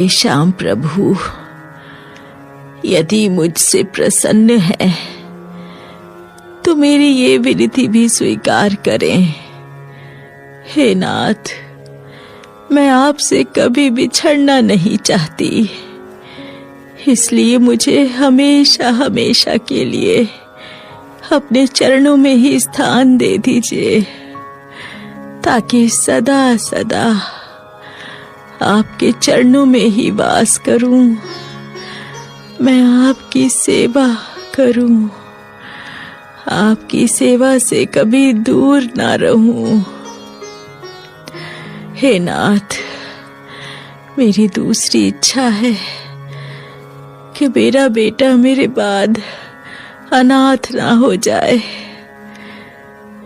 श्याम प्रभु, यदि मुझसे प्रसन्न है तो मेरी ये विनती भी स्वीकार करें। हे नाथ, मैं आपसे कभी बिछड़ना नहीं चाहती, इसलिए मुझे हमेशा हमेशा के लिए अपने चरणों में ही स्थान दे दीजिए, ताकि सदा सदा आपके चरणों में ही वास करूं, मैं आपकी सेवा करूं, आपकी सेवा से कभी दूर ना रहूं। हे नाथ, मेरी दूसरी इच्छा है कि मेरा बेटा मेरे बाद अनाथ ना हो जाए,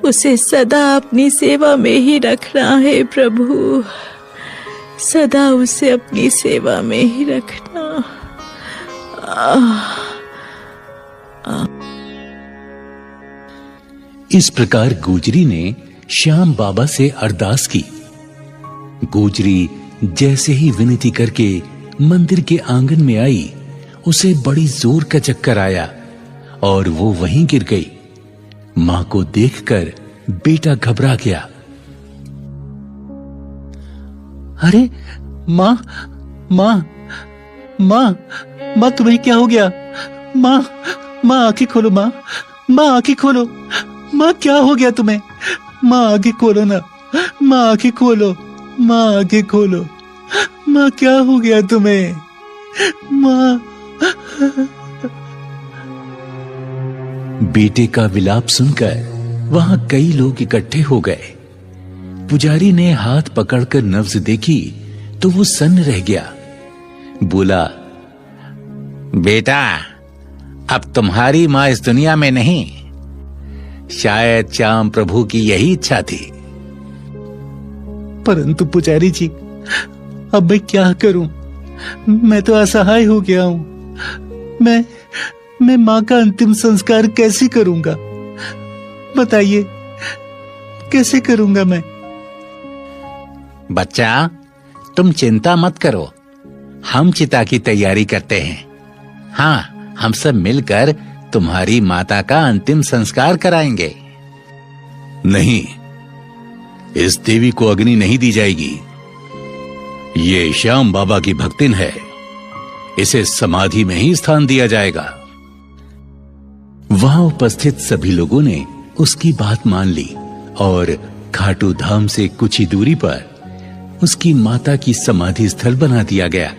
उसे सदा अपनी सेवा में ही रखना है प्रभु, सदा उसे अपनी सेवा में ही रखना। इस प्रकार गुजरी ने श्याम बाबा से अरदास की। गुजरी जैसे ही विनती करके मंदिर के आंगन में आई, उसे बड़ी जोर का चक्कर आया और वो वहीं गिर गई। मां को देखकर बेटा घबरा गया। अरे मां, मां, मां, मां, तुम्हें क्या हो गया? मां, मां आंखें खोलो, मां, मां आंखें खोलो, मां क्या हो गया तुम्हें? मां आंखें खोलो ना, मां आंखें खोलो, मां आंखें खोलो, मां क्या हो गया तुम्हें? मां। बेटे का विलाप सुनकर वहां कई लोग इकट्ठे हो गए। पुजारी ने हाथ पकड़कर नब्ज देखी तो वो सन्न रह गया। बोला, बेटा, अब तुम्हारी मां इस दुनिया में नहीं। शायद श्याम प्रभु की यही इच्छा थी। परंतु पुजारी जी, अब मैं क्या करूं? मैं तो असहाय हो गया हूं। मैं मां का अंतिम संस्कार कैसे करूंगा? बताइए, कैसे करूंगा मैं? बच्चा, तुम चिंता मत करो, हम चिता की तैयारी करते हैं। हाँ, हम सब मिलकर तुम्हारी माता का अंतिम संस्कार कराएंगे। नहीं, इस देवी को अग्नि नहीं दी जाएगी। ये श्याम बाबा की भक्तिन है, इसे समाधि में ही स्थान दिया जाएगा। वहां उपस्थित सभी लोगों ने उसकी बात मान ली और खाटू धाम से कुछ ही दूरी पर उसकी माता की समाधि स्थल बना दिया गया।